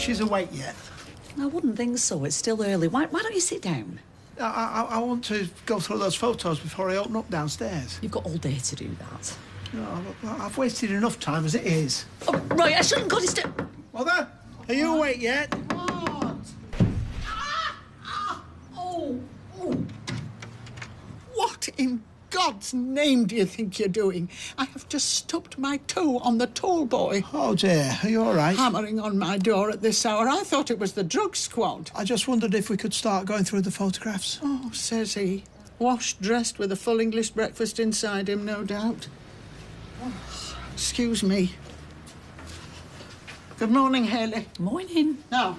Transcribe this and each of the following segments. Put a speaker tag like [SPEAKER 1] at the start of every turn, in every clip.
[SPEAKER 1] she's awake yet?
[SPEAKER 2] I wouldn't think so. It's still early. Why don't you sit down?
[SPEAKER 1] I want to go through those photos before I open up downstairs.
[SPEAKER 2] You've got all day to do that.
[SPEAKER 1] No, I've wasted enough time as it is.
[SPEAKER 2] Oh, right, I shouldn't got it.
[SPEAKER 1] Mother, are you awake yet?
[SPEAKER 2] What? Oh.
[SPEAKER 3] What in God's name do you think you're doing? I have just stubbed my toe on the tall boy.
[SPEAKER 1] Oh, dear. Are you all right?
[SPEAKER 3] Hammering on my door at this hour. I thought it was the drug squad.
[SPEAKER 1] I just wondered if we could start going through the photographs.
[SPEAKER 3] Oh, says he. Washed, dressed, with a full English breakfast inside him, no doubt. Oh, excuse me. Good morning, Haley.
[SPEAKER 2] Morning.
[SPEAKER 3] Now,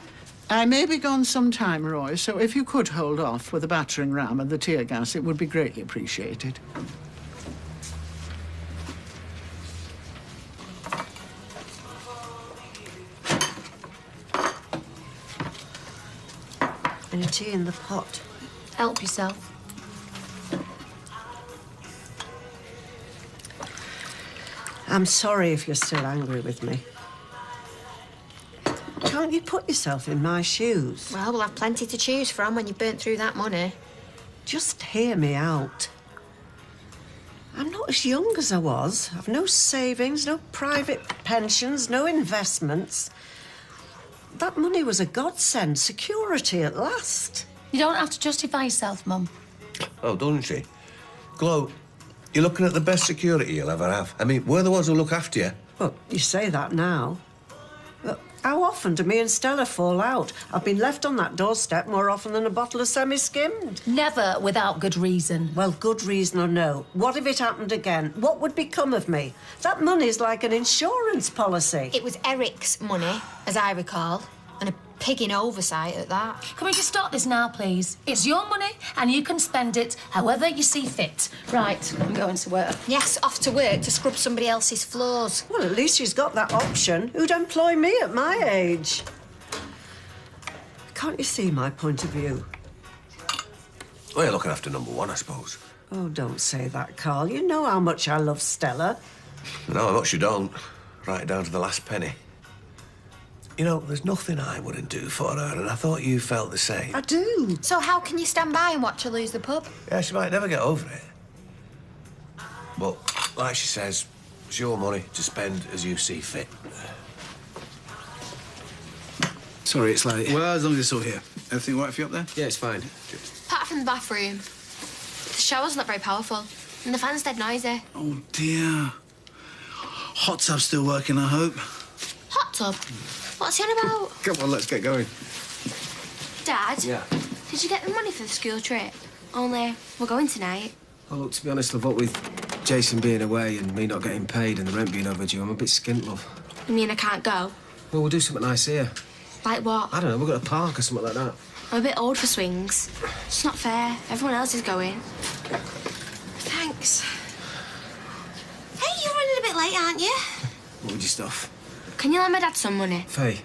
[SPEAKER 3] I may be gone some time, Roy, so if you could hold off with the battering ram and the tear gas, it would be greatly appreciated.
[SPEAKER 4] Any tea in the pot?
[SPEAKER 5] Help yourself.
[SPEAKER 4] I'm sorry if you're still angry with me. Can't you put yourself in my shoes?
[SPEAKER 5] Well, we'll have plenty to choose from when you've burnt through that money.
[SPEAKER 4] Just hear me out. I'm not as young as I was. I've no savings, no private pensions, no investments. That money was a godsend, security at last.
[SPEAKER 5] You don't have to justify yourself, Mum.
[SPEAKER 6] Oh, doesn't she? Glo, you're looking at the best security you'll ever have. I mean, we're the ones who look after you.
[SPEAKER 4] Well, you say that now. But how often do me and Stella fall out? I've been left on that doorstep more often than a bottle of semi-skimmed.
[SPEAKER 5] Never without good reason.
[SPEAKER 4] Well, good reason or no, what if it happened again? What would become of me? That money's like an insurance policy.
[SPEAKER 5] It was Eric's money, as I recall, and a pigging oversight at that. Can we just stop this now, please? It's your money, and you can spend it however you see fit. Right, I'm going to work. Yes, off to work to scrub somebody else's floors.
[SPEAKER 4] Well, at least she's got that option. Who'd employ me at my age? Can't you see my point of view?
[SPEAKER 6] Well, you're looking after number one, I suppose.
[SPEAKER 4] Oh, don't say that, Carl. You know how much I love Stella.
[SPEAKER 6] No, much you don't. Right down to the last penny. You know, there's nothing I wouldn't do for her, and I thought you felt the same.
[SPEAKER 4] I do.
[SPEAKER 5] So how can you stand by and watch her lose the pub?
[SPEAKER 6] Yeah, she might never get over it. But, like she says, it's your money to spend as you see fit.
[SPEAKER 7] Sorry, it's late. Well, as long as it's all here. Everything all right for you up there? Yeah, it's fine. Good.
[SPEAKER 8] Apart from the bathroom, the shower's not very powerful, and the fan's dead noisy.
[SPEAKER 7] Oh, dear. Hot tub's still working, I hope.
[SPEAKER 8] Hot tub? What's he on about?
[SPEAKER 7] Come on, let's get going.
[SPEAKER 8] Dad?
[SPEAKER 7] Yeah?
[SPEAKER 8] Did you get the money for the school trip? Only, we're going tonight.
[SPEAKER 9] Oh, look, to be honest, love, what with Jason being away and me not getting paid and the rent being overdue, I'm a bit skint, love.
[SPEAKER 8] You mean I can't go?
[SPEAKER 9] Well, we'll do something nice here.
[SPEAKER 8] Like what?
[SPEAKER 9] I don't know, we'll go to a park or something like that.
[SPEAKER 8] I'm a bit old for swings. It's not fair. Everyone else is going. Thanks. Hey, you're running a bit late, aren't you?
[SPEAKER 9] What with your stuff?
[SPEAKER 8] Can you lend my dad some money?
[SPEAKER 9] Faye.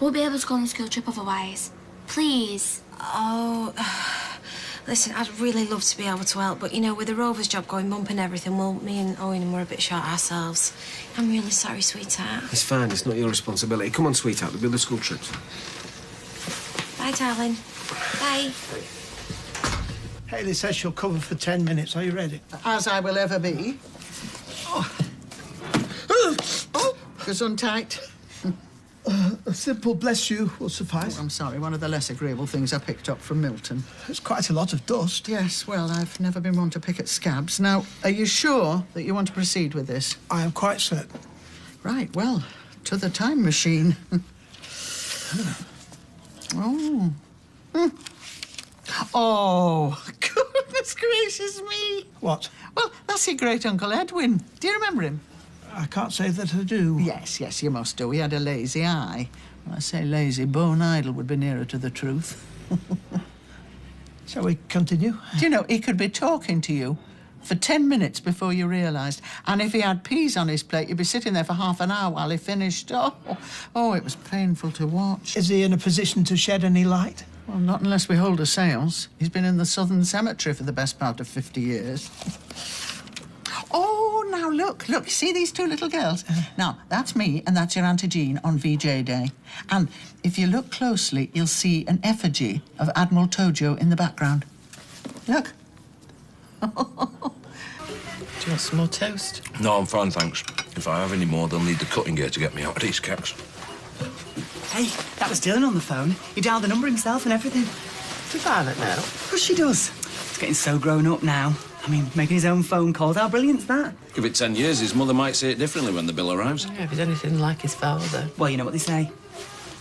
[SPEAKER 8] We'll be able to go on the school trip otherwise. Please.
[SPEAKER 10] Oh, listen, I'd really love to be able to help, but, you know, with the Rovers job going bump and everything, well, me and Owen were a bit short ourselves. I'm really sorry, sweetheart.
[SPEAKER 9] It's fine, it's not your responsibility. Come on, sweetheart, we'll build the school trips.
[SPEAKER 10] Bye, darling. Bye.
[SPEAKER 1] Hayley says she'll cover for 10 minutes. Are you ready?
[SPEAKER 3] As I will ever be. Oh. Gesundheit.
[SPEAKER 1] A simple bless you will suffice.
[SPEAKER 3] Oh, I'm sorry, one of the less agreeable things I picked up from Milton.
[SPEAKER 1] There's quite a lot of dust.
[SPEAKER 3] Yes, well, I've never been one to pick at scabs. Now, are you sure that you want to proceed with this?
[SPEAKER 1] I am quite certain.
[SPEAKER 3] Right, well, to the time machine. Oh. Oh, goodness gracious me.
[SPEAKER 1] What?
[SPEAKER 3] Well, that's your great-uncle Edwin. Do you remember him?
[SPEAKER 1] I can't say that I do.
[SPEAKER 3] Yes, you must do. He had a lazy eye. When I say lazy, bone idle would be nearer to the truth.
[SPEAKER 1] Shall we continue?
[SPEAKER 3] Do you know, he could be talking to you for 10 minutes before you realised. And if he had peas on his plate, you'd be sitting there for half an hour while he finished. Oh, it was painful to watch.
[SPEAKER 1] Is he in a position to shed any light?
[SPEAKER 3] Well, not unless we hold a séance. He's been in the Southern Cemetery for the best part of 50 years. Oh, now look, see these two little girls? Now, that's me and that's your Auntie Jean on VJ Day. And if you look closely, you'll see an effigy of Admiral Tojo in the background. Look.
[SPEAKER 11] Do you want some more toast?
[SPEAKER 6] No, I'm fine, thanks. If I have any more, they'll need the cutting gear to get me out of these cakes.
[SPEAKER 11] Hey, that was Dylan on the phone. He dialed the number himself and everything.
[SPEAKER 4] Does Violet know?
[SPEAKER 11] Of course she does. He's getting so grown up now. I mean, making his own phone calls. How brilliant's that?
[SPEAKER 6] Give it 10 years, his mother might say it differently when the bill arrives.
[SPEAKER 4] Yeah, if he's anything like his father.
[SPEAKER 11] Well, you know what they say.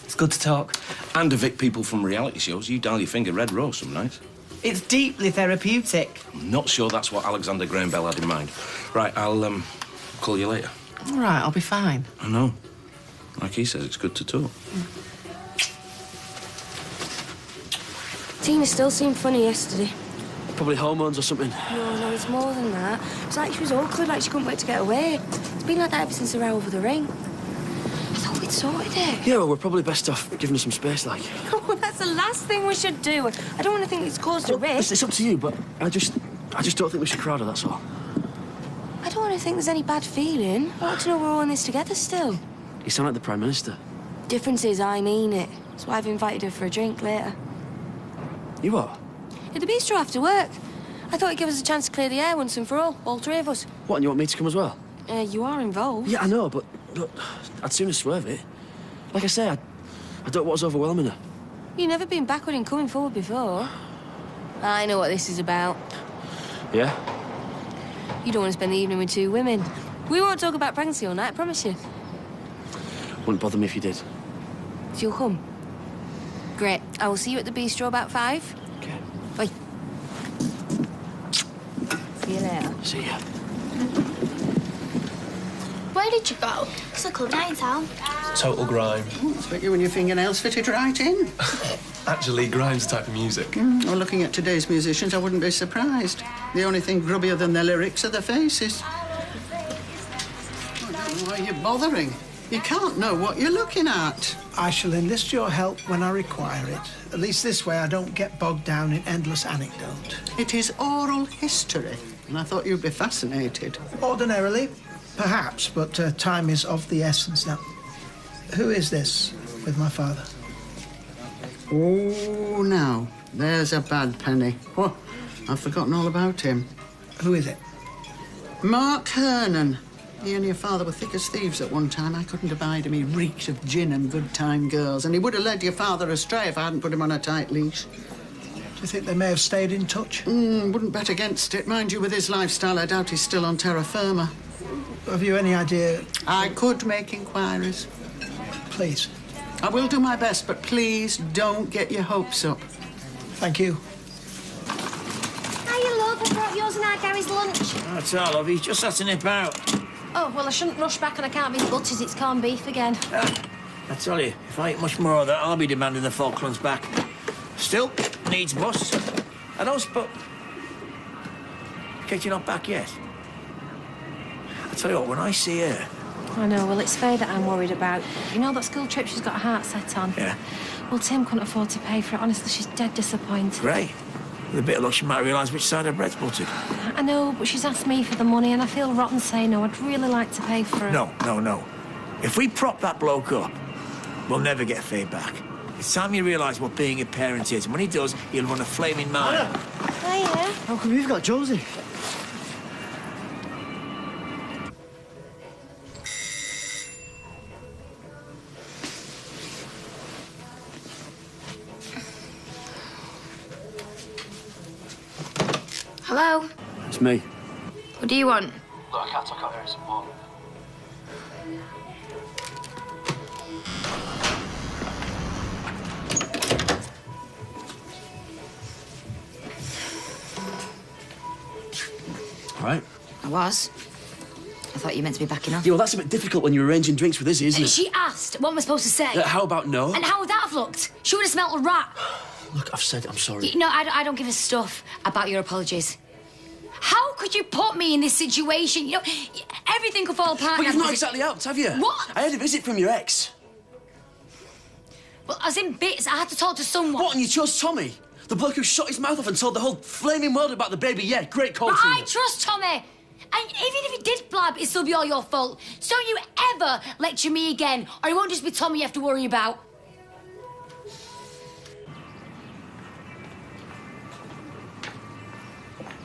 [SPEAKER 11] It's good to talk.
[SPEAKER 6] And evict people from reality shows. You dial your finger red rose some nights.
[SPEAKER 11] It's deeply therapeutic.
[SPEAKER 6] I'm not sure that's what Alexander Graham Bell had in mind. Right, I'll call you later.
[SPEAKER 4] All right, I'll be fine.
[SPEAKER 6] I know. Like he says, it's good to talk.
[SPEAKER 8] Tina still seemed funny yesterday.
[SPEAKER 9] Probably hormones or something.
[SPEAKER 8] No, it's more than that. It's like she was awkward, like she couldn't wait to get away. It's been like that ever since the row over the ring. I thought we'd sorted it.
[SPEAKER 9] Yeah, well, we're probably best off giving her some space, like.
[SPEAKER 8] Oh, that's the last thing we should do. I don't want to think it's caused a risk.
[SPEAKER 9] It's up to you, but I just don't think we should crowd her, that's all.
[SPEAKER 8] I don't want to think there's any bad feeling. I want to know we're all in this together still.
[SPEAKER 9] You sound like the Prime Minister.
[SPEAKER 8] Difference is I mean it. That's why I've invited her for a drink later.
[SPEAKER 9] You are?
[SPEAKER 8] At the bistro after work. I thought it'd give us a chance to clear the air once and for all three of us.
[SPEAKER 9] What, and you want me to come as well?
[SPEAKER 8] You are involved.
[SPEAKER 9] Yeah, I know, but look, I'd sooner swerve it. Like I say, I don't want us overwhelming her.
[SPEAKER 8] You've never been backward in coming forward before. I know what this is about.
[SPEAKER 9] Yeah?
[SPEAKER 8] You don't want to spend the evening with two women. We won't talk about pregnancy all night, I promise you.
[SPEAKER 9] Wouldn't bother me if you did.
[SPEAKER 8] So you'll come? Great. I will see you at the bistro about 5.
[SPEAKER 9] Okay.
[SPEAKER 8] Bye. See you later.
[SPEAKER 9] See ya.
[SPEAKER 5] Where did you go? It's a club night in town.
[SPEAKER 7] Total grime.
[SPEAKER 3] Expect you when your fingernails fitted right in.
[SPEAKER 7] Actually, grime's the type of music.
[SPEAKER 3] Well, looking at today's musicians, I wouldn't be surprised. The only thing grubbier than their lyrics are their faces. I don't know why you're bothering. You can't know what you're looking at.
[SPEAKER 1] I shall enlist your help when I require it. At least this way I don't get bogged down in endless anecdote.
[SPEAKER 3] It is oral history, and I thought you'd be fascinated.
[SPEAKER 1] Ordinarily, perhaps, but time is of the essence now. Who is this with my father?
[SPEAKER 3] Oh, now, there's a bad penny. Oh, I've forgotten all about him.
[SPEAKER 1] Who is it?
[SPEAKER 3] Mark Hernan. He and your father were thick as thieves at one time. I couldn't abide him. He reeked of gin and good time girls. And he would have led your father astray if I hadn't put him on a tight leash.
[SPEAKER 1] Do you think they may have stayed in touch?
[SPEAKER 3] Wouldn't bet against it. Mind you, with his lifestyle, I doubt he's still on terra firma.
[SPEAKER 1] Have you any idea?
[SPEAKER 3] I could make inquiries.
[SPEAKER 1] Please.
[SPEAKER 3] I will do my best, but please don't get your hopes up.
[SPEAKER 1] Thank you.
[SPEAKER 8] Hiya, love. I brought yours and our Gary's lunch.
[SPEAKER 12] That's all, love. He's just had to nip out.
[SPEAKER 8] Oh, well, I shouldn't rush back and I can't be butters. It's corned beef again.
[SPEAKER 12] I tell you, if I eat much more of that, I'll be demanding the Falklands back. Still, needs must. I don't suppose... Kate, you're not back yet? I tell you what, when I see her...
[SPEAKER 8] I know, well, it's Faye that I'm worried about. You know that school trip she's got her heart set on?
[SPEAKER 12] Yeah.
[SPEAKER 8] Well, Tim couldn't afford to pay for it. Honestly, she's dead disappointed.
[SPEAKER 12] Great. With a bit of luck, she might realise which side her bread's buttered.
[SPEAKER 8] I know, but she's asked me for the money and I feel rotten saying no. I'd really like to pay for it.
[SPEAKER 12] No. If we prop that bloke up, we'll never get Faye back. It's time you realise what being a parent is. And when he does, he'll run a flaming mile.
[SPEAKER 8] Hiya.
[SPEAKER 9] How come you've got Josie?
[SPEAKER 8] Hello?
[SPEAKER 9] It's me.
[SPEAKER 8] What do you want?
[SPEAKER 9] Look, I can't talk out here some more. All right.
[SPEAKER 5] I was. I thought you meant to be backing off.
[SPEAKER 9] Yeah, well, that's a bit difficult when you're arranging drinks with Izzy, isn't it?
[SPEAKER 5] She asked. What am I supposed to say?
[SPEAKER 9] How about no?
[SPEAKER 5] And how would that have looked? She would have smelt a rat.
[SPEAKER 9] Look, I've said I'm sorry.
[SPEAKER 5] No, I don't give a stuff about your apologies. How could you put me in this situation? You know, everything could fall apart.
[SPEAKER 9] But you've not exactly helped, have you?
[SPEAKER 5] What?
[SPEAKER 9] I had a visit from your ex.
[SPEAKER 5] Well, as in bits, I had to talk to someone.
[SPEAKER 9] What, and you chose Tommy? The bloke who shut his mouth off and told the whole flaming world about the baby? Yeah, great call,
[SPEAKER 5] But
[SPEAKER 9] Tina.
[SPEAKER 5] I trust Tommy. And even if he did blab, it'd still be all your fault. So don't you ever lecture me again, or it won't just be Tommy you have to worry about.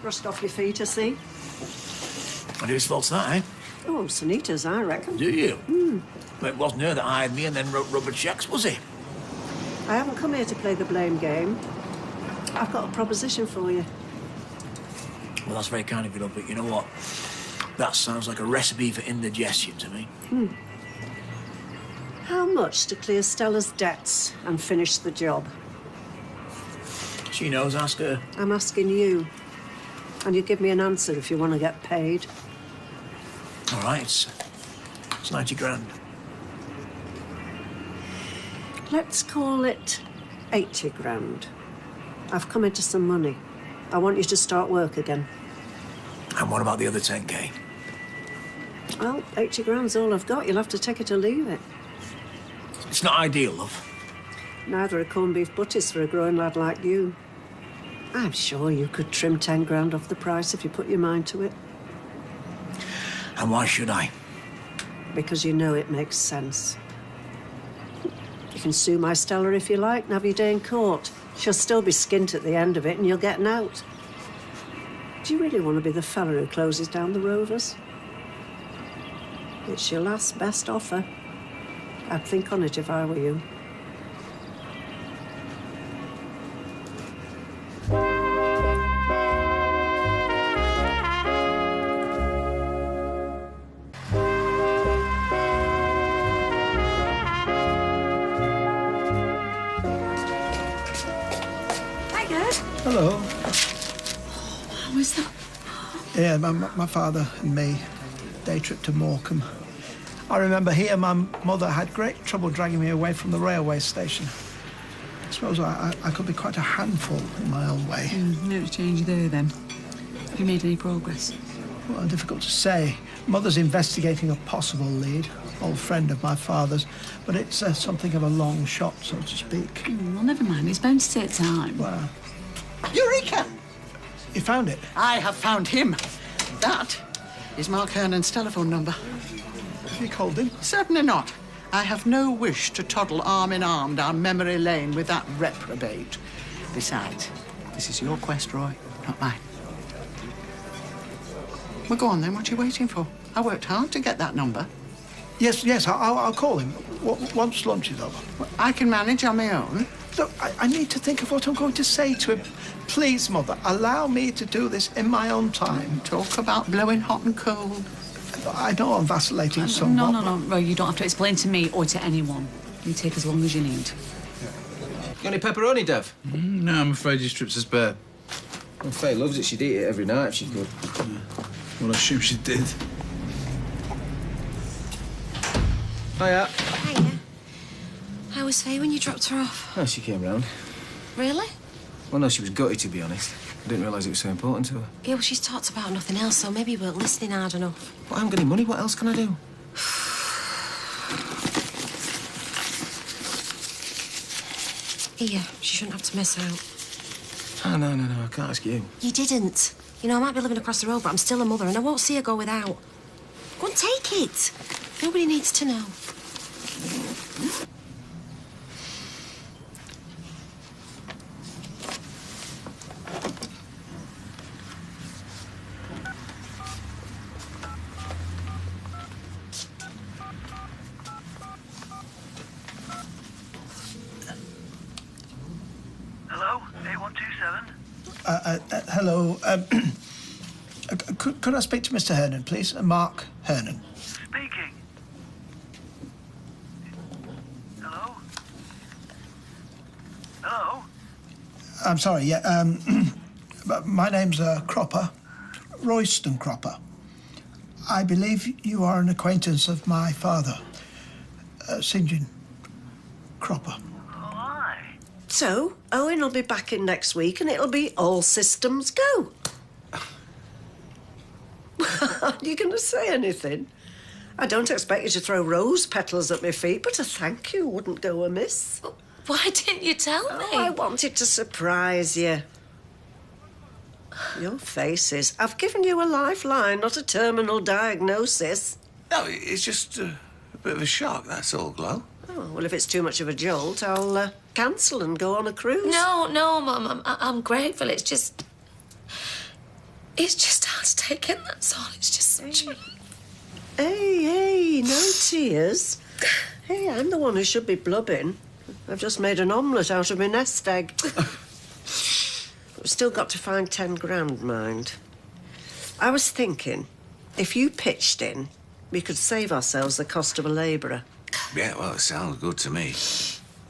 [SPEAKER 4] Rust off your feet, I see.
[SPEAKER 12] And whose fault's that, eh?
[SPEAKER 4] Oh, Sunita's, I reckon.
[SPEAKER 12] Do you? Well, it wasn't her that hired me and then wrote rubber checks, was it?
[SPEAKER 4] I haven't come here to play the blame game. I've got a proposition for you.
[SPEAKER 12] Well, that's very kind of you, love, but you know what? That sounds like a recipe for indigestion to me.
[SPEAKER 4] How much to clear Stella's debts and finish the job?
[SPEAKER 12] She knows, ask her.
[SPEAKER 4] I'm asking you. And you give me an answer if you want to get paid.
[SPEAKER 12] All right, it's 90 grand.
[SPEAKER 4] Let's call it 80 grand. I've come into some money. I want you to start work again.
[SPEAKER 12] And what about the other 10K?
[SPEAKER 4] Well, 80 grand's all I've got. You'll have to take it or leave it.
[SPEAKER 12] It's not ideal, love.
[SPEAKER 4] Neither are corned beef butties for a growing lad like you. I'm sure you could trim 10 grand off the price if you put your mind to it.
[SPEAKER 12] And why should I?
[SPEAKER 4] Because you know it makes sense. You can sue my Stella if you like and have your day in court. She'll still be skint at the end of it and you'll get an out. Do you really want to be the fella who closes down the Rovers? It's your last best offer. I'd think on it if I were you.
[SPEAKER 1] Hello.
[SPEAKER 2] How was that?
[SPEAKER 1] Yeah, my father and me, day trip to Morecambe. I remember here my mother had great trouble dragging me away from the railway station. I suppose I could be quite a handful in my own way.
[SPEAKER 2] No change there, then. Have you made any progress?
[SPEAKER 1] Well, difficult to say. Mother's investigating a possible lead, old friend of my father's, but it's something of a long shot, so to speak.
[SPEAKER 2] Well, never mind. It's bound to take time.
[SPEAKER 1] Well,
[SPEAKER 3] Eureka!
[SPEAKER 1] you found it?
[SPEAKER 3] I have found him. That is Mark Hernan's telephone number.
[SPEAKER 1] Have you called him?
[SPEAKER 3] Certainly not. I have no wish to toddle arm in arm down memory lane with that reprobate. Besides, this is your quest, Roy, not mine. Well, go on then. What are you waiting for? I worked hard to get that number.
[SPEAKER 1] Yes, I'll call him once lunch is over.
[SPEAKER 3] Well, I can manage on my own.
[SPEAKER 1] Look, I need to think of what I'm going to say to him. Please, Mother, allow me to do this in my own time.
[SPEAKER 3] Talk about blowing hot and cold.
[SPEAKER 1] I know I'm vacillating somewhat.
[SPEAKER 2] No, Roy, you don't have to explain to me or to anyone. You take as long as you need.
[SPEAKER 9] Got any pepperoni, Dev?
[SPEAKER 7] No, I'm afraid your strips are spare.
[SPEAKER 9] Well, Faye loves it. She'd eat it every night if she could.
[SPEAKER 7] Well, I assume she did.
[SPEAKER 9] Hiya.
[SPEAKER 10] Hiya. How was Faye when you dropped her off?
[SPEAKER 9] Oh, she came round.
[SPEAKER 10] Really?
[SPEAKER 9] Well, no, she was gutted, to be honest. I didn't realise it was so important to her.
[SPEAKER 10] Yeah, well, she's talked about nothing else, so maybe you weren't listening hard enough.
[SPEAKER 9] But I haven't got any money. What else can I do?
[SPEAKER 10] Here, she shouldn't have to miss out.
[SPEAKER 9] Oh, no, I can't ask you.
[SPEAKER 10] You didn't. You know, I might be living across the road, but I'm still a mother, and I won't see her go without. Go and take it. Nobody needs to know.
[SPEAKER 13] Hello, 8127?
[SPEAKER 1] Hello. Could I speak to Mr. Hernan, please? Mark Hernan.
[SPEAKER 13] Speaking. Hello? Hello?
[SPEAKER 1] I'm sorry, yeah. My name's Cropper, Royston Cropper. I believe you are an acquaintance of my father, St. John Cropper.
[SPEAKER 4] So, Owen will be back in next week and it'll be all systems go. Are you going to say anything? I don't expect you to throw rose petals at my feet, but a thank you wouldn't go amiss.
[SPEAKER 10] Why didn't you tell me?
[SPEAKER 4] I wanted to surprise you. Your faces. I've given you a lifeline, not a terminal diagnosis.
[SPEAKER 6] No, it's just a bit of a shock, that's all, Glo.
[SPEAKER 4] Oh, well, if it's too much of a jolt, I'll cancel and go on a cruise.
[SPEAKER 5] No, Mum, I'm grateful. It's just hard to take in, that's all. It's just such a...
[SPEAKER 4] Hey, no tears. Hey, I'm the one who should be blubbing. I've just made an omelette out of my nest egg. We've still got to find 10 grand, mind. I was thinking, if you pitched in, we could save ourselves the cost of a labourer.
[SPEAKER 6] Yeah, well, it sounds good to me.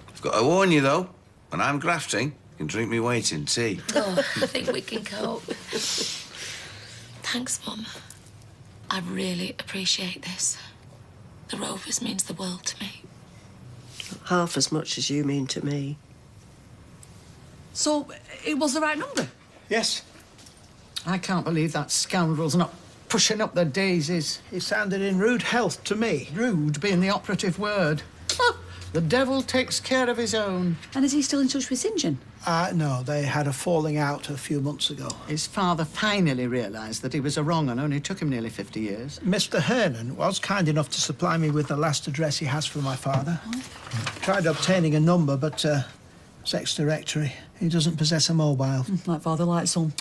[SPEAKER 6] I've got to warn you, though, when I'm grafting, you can drink me weight in tea.
[SPEAKER 5] Oh, I think we can cope. Thanks, Mum. I really appreciate this. The Rovers means the world to me.
[SPEAKER 4] Half as much as you mean to me.
[SPEAKER 2] So, it was the right number?
[SPEAKER 1] Yes.
[SPEAKER 3] I can't believe that scoundrel's not pushing up the daisies.
[SPEAKER 1] He sounded in rude health to me.
[SPEAKER 3] Rude being the operative word. The devil takes care of his own.
[SPEAKER 2] And is he still in touch with St. John?
[SPEAKER 1] No, they had a falling out a few months ago.
[SPEAKER 3] His father finally realised that he was a wrong and only took him nearly 50 years.
[SPEAKER 1] Mr. Hernan was kind enough to supply me with the last address he has for my father. Tried obtaining a number, but it's ex-directory. He doesn't possess a mobile.
[SPEAKER 2] Like father, like son.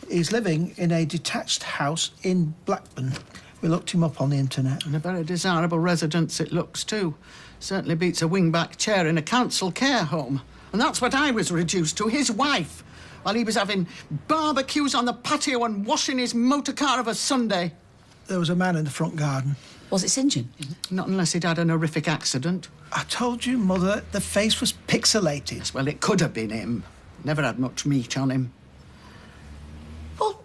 [SPEAKER 1] He's living in a detached house in Blackburn. We looked him up on the internet.
[SPEAKER 3] And a very desirable residence it looks, too. Certainly beats a wing-back chair in a council care home. And that's what I was reduced to, his wife, while he was having barbecues on the patio and washing his motor car of a Sunday.
[SPEAKER 1] There was a man in the front garden.
[SPEAKER 2] Was it St. John?
[SPEAKER 3] Not unless he'd had an horrific accident.
[SPEAKER 1] I told you, Mother, the face was pixelated.
[SPEAKER 3] Well, it could have been him. Never had much meat on him.
[SPEAKER 2] Well,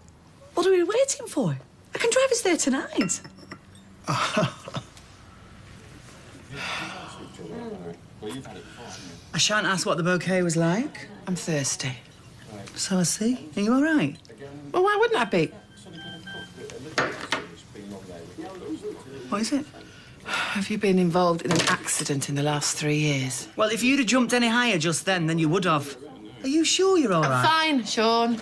[SPEAKER 2] what are we waiting for? I can drive us there tonight.
[SPEAKER 11] I shan't ask what the bouquet was like. I'm thirsty. So I see. Are you all right?
[SPEAKER 14] Well, why wouldn't I be?
[SPEAKER 11] What is it?
[SPEAKER 14] Have you been involved in an accident in the last 3 years?
[SPEAKER 11] Well, if you'd have jumped any higher just then you would have. Are you sure you're all right?
[SPEAKER 14] Fine, Sean.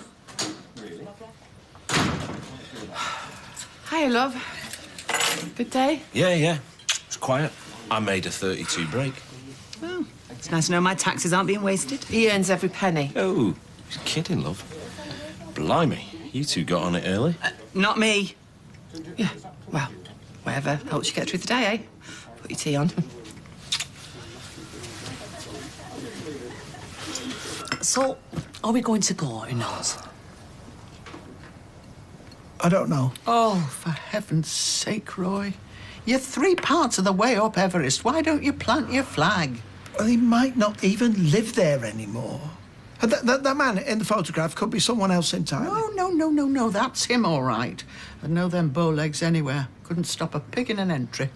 [SPEAKER 14] Hiya, love. Good day?
[SPEAKER 15] Yeah. It's quiet. I made a 32 break.
[SPEAKER 11] Well, it's nice to know my taxes aren't being wasted.
[SPEAKER 14] He earns every penny.
[SPEAKER 15] Oh, he's kidding, love. Blimey, you two got on it early.
[SPEAKER 11] Not me.
[SPEAKER 14] Yeah, well, whatever helps you get through the day, eh? Put your tea on.
[SPEAKER 2] So, are we going to go or not?
[SPEAKER 1] I don't know.
[SPEAKER 3] Oh, for heaven's sake, Roy. You're 3 parts of the way up Everest. Why don't you plant your flag?
[SPEAKER 1] Well, he might not even live there anymore. And that man in the photograph could be someone else entirely.
[SPEAKER 3] No. That's him, all right. I'd know them bow legs anywhere. Couldn't stop a pig in an entry.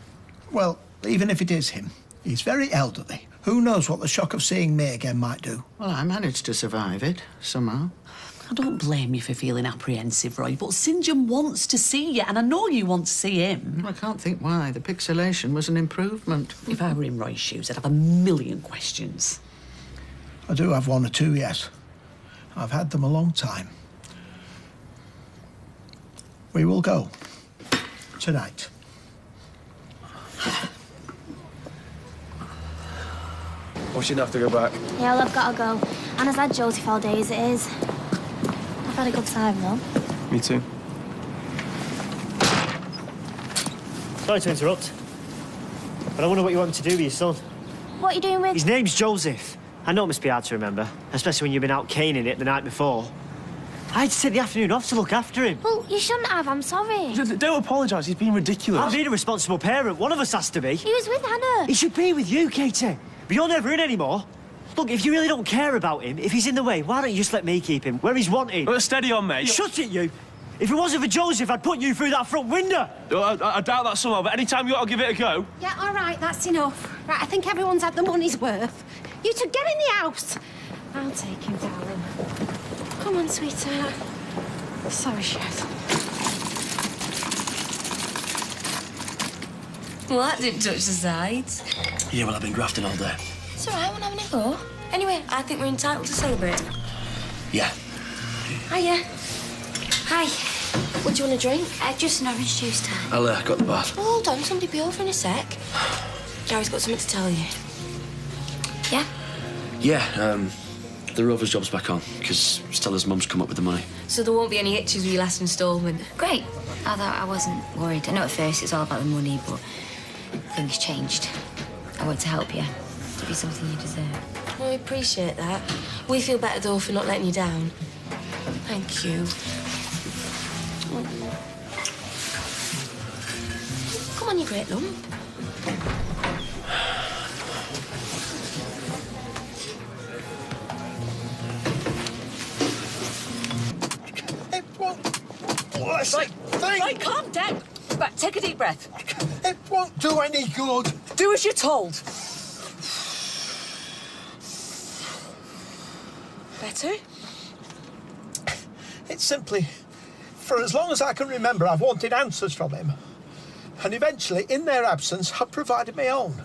[SPEAKER 1] Well, even if it is him, he's very elderly. Who knows what the shock of seeing me again might do?
[SPEAKER 3] Well, I managed to survive it, somehow.
[SPEAKER 2] I don't blame you for feeling apprehensive, Roy, but St. John wants to see you, and I know you want to see him.
[SPEAKER 3] I can't think why. The pixelation was an improvement.
[SPEAKER 2] If I were in Roy's shoes, I'd have a million questions.
[SPEAKER 1] I do have 1 or 2, yes. I've had them a long time. We will go. Tonight.
[SPEAKER 9] Or she'd have to go back.
[SPEAKER 8] Yeah, well, I've got to go. Anna's had Joseph all day as it is. I've had a good time, though.
[SPEAKER 9] Me too.
[SPEAKER 16] Sorry to interrupt, but I wonder what you want him to do with your son.
[SPEAKER 8] What are you doing with...
[SPEAKER 16] His name's Joseph. I know it must be hard to remember, especially when you've been out caning it the night before. I had to take the afternoon off to look after him.
[SPEAKER 8] Well, you shouldn't have, I'm sorry.
[SPEAKER 9] Don't apologise, he's being ridiculous.
[SPEAKER 16] I'm being a responsible parent. One of us has to be.
[SPEAKER 8] He was with Hannah.
[SPEAKER 16] He should be with you, Katie. But you're never in anymore. Look, if you really don't care about him, if he's in the way, why don't you just let me keep him where he's wanted?
[SPEAKER 9] Well, steady on, mate.
[SPEAKER 16] Shut it, you. If it wasn't for Joseph, I'd put you through that front window.
[SPEAKER 9] I doubt that somehow, but any time you want to give it a go.
[SPEAKER 10] Yeah, all right, that's enough. Right, I think everyone's had the money's worth. You two get in the house. I'll take him, darling. Come on, sweetheart. Sorry, Chef.
[SPEAKER 5] Well, that didn't touch the sides.
[SPEAKER 16] Yeah, well, I've been grafting all day.
[SPEAKER 5] It's all right, we're having a go. Anyway, I think we're entitled to celebrate.
[SPEAKER 16] Yeah.
[SPEAKER 5] Hiya.
[SPEAKER 8] Hi.
[SPEAKER 5] What do you want to drink?
[SPEAKER 8] Just an orange juice, time.
[SPEAKER 15] I'll got the bath.
[SPEAKER 5] Oh, hold on, somebody be over in a sec. Gary's got something to tell you.
[SPEAKER 8] Yeah?
[SPEAKER 17] Yeah, the Rover's job's back on, because Stella's mum's come up with the money.
[SPEAKER 5] So there won't be any hitches with your last instalment.
[SPEAKER 8] Great. Although I wasn't worried. I know at first it's all about the money, but things changed. I want to help you. To be something you deserve.
[SPEAKER 5] Well, I appreciate that. We feel better, though, for not letting you down. Thank you. Come on, you great lump.
[SPEAKER 1] It won't... Blessed thing!
[SPEAKER 2] Right, calm down. Right, take a deep breath.
[SPEAKER 1] It won't do any good.
[SPEAKER 2] Do as you're told. Better?
[SPEAKER 1] It's simply, for as long as I can remember, I've wanted answers from him. And eventually, in their absence, I've provided my own.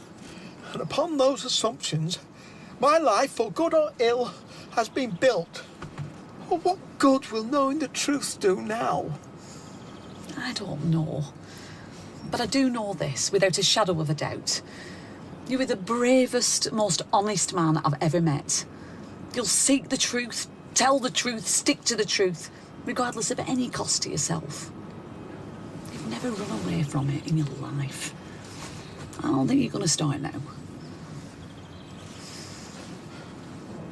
[SPEAKER 1] And upon those assumptions, my life, for good or ill, has been built. Well, what good will knowing the truth do now?
[SPEAKER 2] I don't know. But I do know this, without a shadow of a doubt. You are the bravest, most honest man I've ever met. You'll seek the truth, tell the truth, stick to the truth, regardless of any cost to yourself. You've never run away from it in your life. I don't think you're going to start now.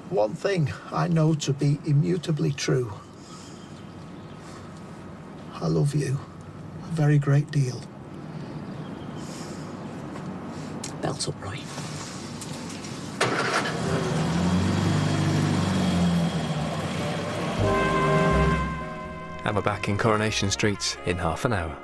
[SPEAKER 1] One thing I know to be immutably true. I love you a very great deal.
[SPEAKER 2] Belt up, Roy.
[SPEAKER 18] And we're back in Coronation Street in half an hour.